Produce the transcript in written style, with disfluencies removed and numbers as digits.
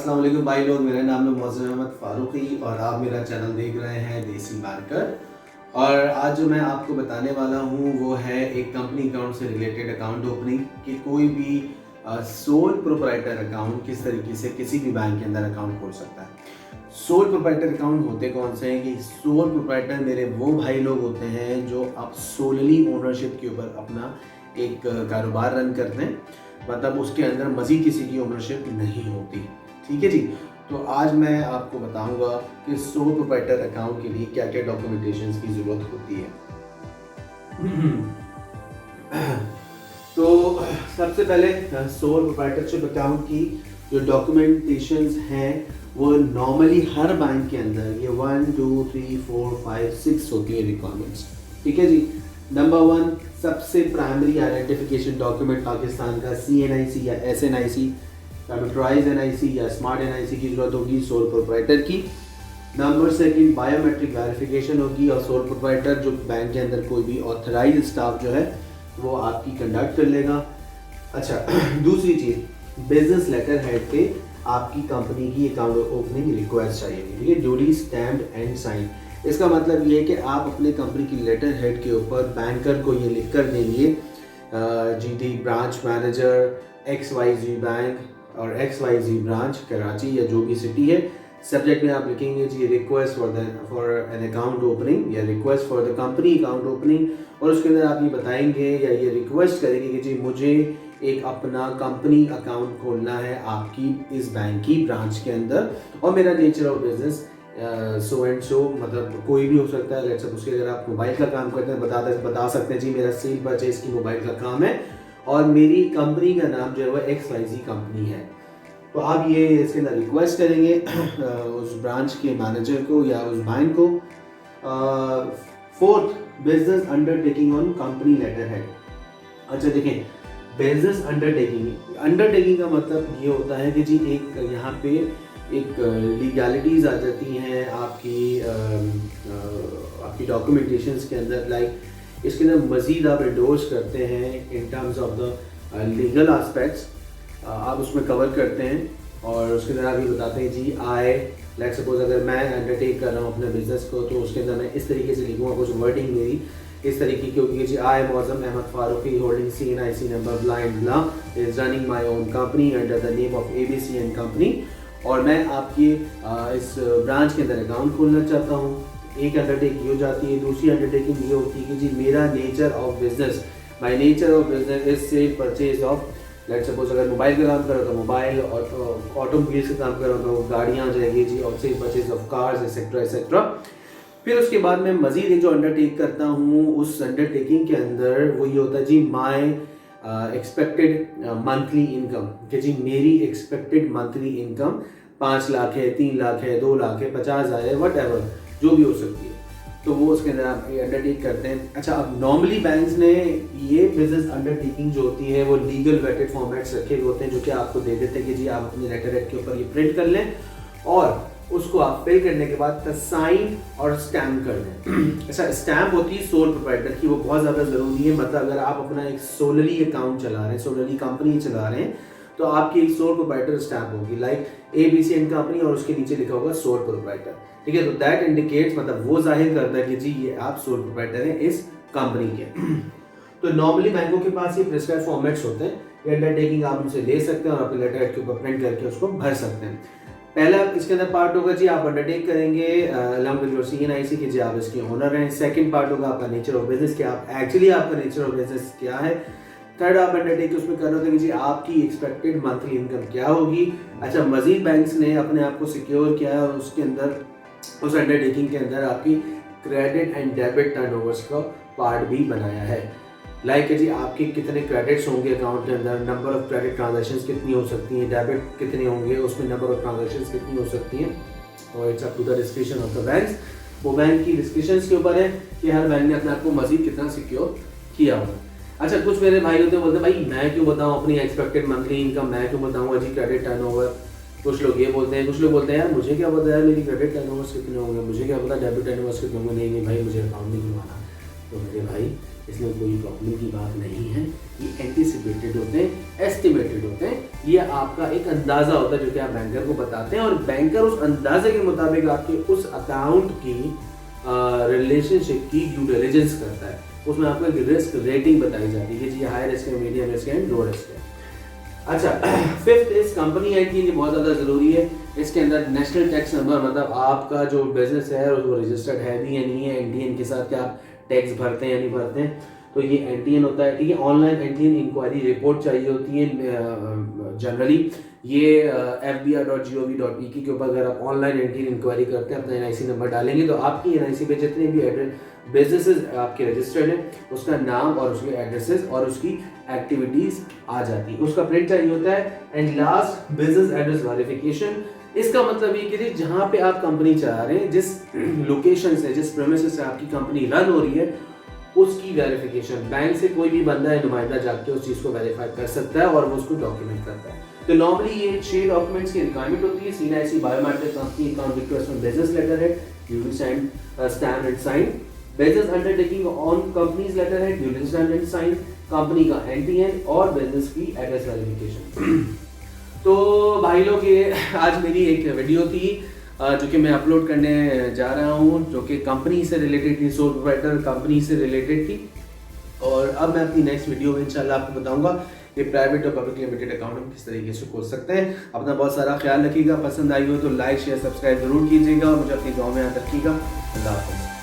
अस्सलाम वालेकुम भाई लोग, मेरा नाम है मोहसिन अहमद फारूकी और आप मेरा चैनल देख रहे हैं देसी मार्केट। और आज जो मैं आपको बताने वाला हूँ वो है एक कंपनी अकाउंट से रिलेटेड अकाउंट ओपनिंग कि कोई भी सोल प्रोप्राइटर अकाउंट किस तरीके से किसी भी बैंक के अंदर अकाउंट खोल सकता है। सोल प्रोप्राइटर अकाउंट होते कौन से हैं कि सोल प्रोप्राइटर मेरे वो भाई लोग होते हैं जो अब सोलली ओनरशिप के ऊपर अपना एक कारोबार रन करते हैं, मतलब उसके अंदर मज़ीद किसी की ओनरशिप नहीं होती। ठीक है जी। तो आज मैं आपको बताऊंगा कि सोल प्रोप्राइटर अकाउंट के लिए क्या क्या डॉक्यूमेंटेशंस की ज़रूरत होती है। तो सबसे पहले सोल प्रोप्राइटरशिप अकाउंट की जो डॉक्यूमेंटेशंस हैं वो नॉर्मली हर बैंक के अंदर ये 1 2 3 4 5 6 होती है रिक्वायरमेंट्स। ठीक है जी। नंबर 1 सबसे प्राइमरी आइडेंटिफिकेशन डॉक्यूमेंट पाकिस्तान का CNIC या SNIC, कंप्यूटराइज NIC या स्मार्ट NIC की जरूरत होगी सोल प्रोप्राइटर की। नंबर 2 बायोमेट्रिक वेरिफिकेशन होगी और सोल प्रोप्राइटर जो बैंक के अंदर कोई भी ऑथराइज स्टाफ जो है वो आपकी कंडक्ट कर लेगा। अच्छा दूसरी चीज़ बिजनेस लेटर हेड पे आपकी कंपनी की अकाउंट ओपनिंग रिक्वेस्ट चाहिए, ठीक है, ड्यूली स्टैम्प्ड एंड साइन। इसका मतलब ये है कि आप अपने कंपनी की लेटर हेड के ऊपर बैंकर को ये लिख कर देंगे GT branch manager XYZ bank और XYZ ब्रांच कराची या जो भी सिटी है। सब्जेक्ट में आप लिखेंगे जी request for an account opening या request for the company account opening, और उसके अंदर आप ये बताएंगे या ये रिक्वेस्ट करेंगे कि जी मुझे एक अपना कंपनी अकाउंट खोलना है आपकी इस बैंक की ब्रांच के अंदर और मेरा nature of business so and so, मतलब कोई भी हो सकता है। लेट्स सपोज अगर आप मोबाइल का काम करते हैं बता सकते हैं जी मेरा सेल परचेज की मोबाइल का काम है और मेरी कंपनी का नाम जो है वो XYZ कंपनी है। तो आप ये इसके अंदर रिक्वेस्ट करेंगे उस ब्रांच के मैनेजर को या उस बैंक को। 4th business undertaking on company letter head. अच्छा देखें, बिजनेस अंडरटेकिंग का मतलब ये होता है कि जी एक यहाँ पे एक लीगैलिटीज़ आ जाती हैं आपकी डॉक्यूमेंटेशंस के अंदर। लाइक इसके अंदर मज़ीद आप एंडोर्स करते हैं in terms of the legal aspects, आप उसमें कवर करते हैं और उसके अंदर आप ये बताते हैं जी लेट्स सपोज अगर मैं अंडरटेक कर रहा हूँ अपने बिजनेस को तो उसके अंदर मैं इस तरीके से लिखूँगा, कुछ वर्डिंग मेरी इस तरीके की होगी जी Mohsin Ahmed Farooqui holding CNIC number blind blah is running my own company under the name of ABC and company और मैं आपकी इस ब्रांच के अंदर अकाउंट खोलना चाहता हूँ। एक अंडरटेकिंग हो जाती है। दूसरी अंडरटेकिंग ये होती है कि जी मेरा nature of business my nature of business is cell purchase of, let's suppose अगर मोबाइल का काम कर रहा था मोबाइल और ऑटोमोबाइल्स का काम कर रहा था गाड़ियाँ जाएगी जी, और cell purchase of cars etcetera etcetera. फिर उसके बाद मैं मज़ीद एक जो अंडरटेक करता हूँ उस अंडरटेकिंग के अंदर वो ये होता है जी माय एक्सपेक्टेड मंथली इनकम, कि जी मेरी एक्सपेक्टेड मंथली इनकम 5 लाख है, 3 लाख है, 2 लाख है, 50,000 है, वट एवर जो भी हो सकती है। तो वो उसके अंदर आप अंडरटेक करते हैं। अच्छा अब नॉर्मली बैंक्स ने ये बिजनेस अंडरटेकिंग जो होती है वो लीगल वेटेड फॉर्मेट्स रखे हुए होते हैं जो कि आपको दे देते हैं कि जी आप अपने लेटर हेड के ऊपर ये प्रिंट कर लें और उसको आप फिल करने के बाद साइन और स्टैम्प कर दें। अच्छा स्टैम्प होती है सोल प्रोप्राइटर की, वो बहुत ज़्यादा ज़रूरी है। मतलब अगर आप अपना एक सोलली अकाउंट चला रहे हैं, सोलली कंपनी चला रहे हैं तो आपकी एक सोल प्रोप्राइटर स्टैम्प होगी लाइक ABC एंड कंपनी और उसके नीचे लिखा होगा सोल प्रोप्राइटर। ठीक है, तो दैट इंडिकेट्स, मतलब वो जाहिर करता है कि जी ये आप सोल प्रोप्राइटर हैं इस कंपनी के। तो नॉर्मली बैंकों के पास ये प्रिस्क्राइब फॉर्मेट्स होते हैं, ये अंडरटेकिंग आप उनसे ले सकते हैं और अपने लेटर हेड के ऊपर प्रिंट करके उसको भर सकते हैं। पहला इसके अंदर पार्ट होगा जी आप अंडरटेक करेंगे अलॉन्ग विद योर CNIC कि जी आप इसके ओनर हैं। सेकंड पार्ट होगा आपका नेचर ऑफ बिजनेस, कि आप एक्चुअली आपका नेचर ऑफ बिजनेस क्या है। थर्ड आप अंडरटेक उसमें कर रहे होते हैं कि जी आपकी एक्सपेक्टेड मंथली इनकम क्या होगी। अच्छा मजीद बैंक्स ने अपने आप को सिक्योर किया है और उसके अंदर उस अंडरटेकिंग के अंदर आपकी क्रेडिट एंड डेबिट टर्नओवर्स का पार्ट भी बनाया है। लाइक जी आपके कितने क्रेडिट्स होंगे अकाउंट के अंदर, नंबर ऑफ क्रेडिट ट्रांजैक्शंस कितनी हो सकती हैं, डेबिट कितने होंगे उसमें नंबर ऑफ ट्रांजैक्शंस कितनी हो सकती हैं, और it's up to the description of the banks. वो बैंक की डिस्क्रिप्शंस के ऊपर है कि हर बैंक ने अपने आप को मजीद कितना सिक्योर किया होगा। अच्छा कुछ मेरे भाई होते हैं बोलते हैं भाई मैं क्यों बताऊँ अपनी एक्सपेक्टेड मंथली इनकम, मैं क्यों बताऊँगा जी क्रेडिट टर्नओवर। कुछ लोग ये बोलते हैं, कुछ लोग बोलते हैं यार मुझे क्या पता है मेरी क्रेडिट टर्नओवर्स कितने होंगे, मुझे क्या पता डेबिट टर्नओवर्स कितने होंगे। नहीं भाई मुझे अकाउंट नहीं खुलवाना। तो मेरे भाई इसमें कोई प्रॉब्लम की बात नहीं है। ये एंटीसिपेटेड होते हैं, एस्टिमेटेड होते हैं, ये आपका एक अंदाज़ा होता है जो कि आप बैंकर को बताते हैं और बैंकर उस अंदाजे के मुताबिक आपके उस अकाउंट की रिलेशनशिप की ड्यू डिलिजेंस करता है। उसमें आपको एक रिस्क रेटिंग बताई जाती है कि जी हाई रिस्क है, मीडियम रिस्क है, लो रिस्क है। अच्छा, फिफ्थ इज कंपनी आईडी, ये बहुत ज़्यादा ज़रूरी है। इसके अंदर नेशनल टैक्स नंबर, मतलब आपका जो बिजनेस है वो रजिस्टर्ड है भी या नहीं है, एनटीएन के साथ क्या आप टैक्स भरते हैं या नहीं भरते हैं, तो ये एनटीएन होता है। ठीक है, ऑनलाइन एनटीएन इंक्वायरी रिपोर्ट चाहिए होती है जनरली। ये fbi.gov.ek के ऊपर अगर आप ऑनलाइन एनटीएन इंक्वायरी करते हैं, अपना एनआईसी नंबर डालेंगे तो आपकी एनआईसी पे जितने भी बिजनेसेस आपके रजिस्टर्ड हैं उसका नाम और उसके एड्रेसेस और उसकी एक्टिविटीज आ जाती है, उसका प्रिंट चाहिए होता है। And last, business address verification. इसका मतलब ये कि जहाँ पे आप कंपनी चला रहे हैं, जिस लोकेशन से, जिस प्रेमिसेस से आपकी कंपनी रन हो रही है, उसकी वेरिफिकेशन। बैंक से कोई भी बंदा है, नुमाइंदा जाके उस चीज़ को वेरीफाई कर सकता है और वो उसको डॉक्यूमेंट करता है। तो नॉर्मली ये 6 डॉक्यूमेंट्स की रिक्वायरमेंट होती है। CNIC, biometric, company account request और बिजनेस लेटर है, you will send stamp and sign. Business undertaking on company's letter है, you will stamp and sign. Company का एनटीएन और बिजनेस की एड्रेस वेरिफिकेशन। तो भाई लोग, ये आज मेरी एक वीडियो थी जो कि मैं अपलोड करने जा रहा हूँ, जो कि कंपनी से रिलेटेड थी, सोल प्रोप्राइटर कंपनी से रिलेटेड थी। और अब मैं अपनी नेक्स्ट वीडियो में इंशाल्लाह आपको बताऊंगा ये प्राइवेट और पब्लिक लिमिटेड अकाउंट हम किस तरीके से खोल सकते हैं। अपना बहुत सारा ख्याल रखिएगा, पसंद आई हो तो लाइक शेयर सब्सक्राइब जरूर कीजिएगा और मुझे अपनी दुआ में याद रखिएगा। अल्लाह हाफ़िज़।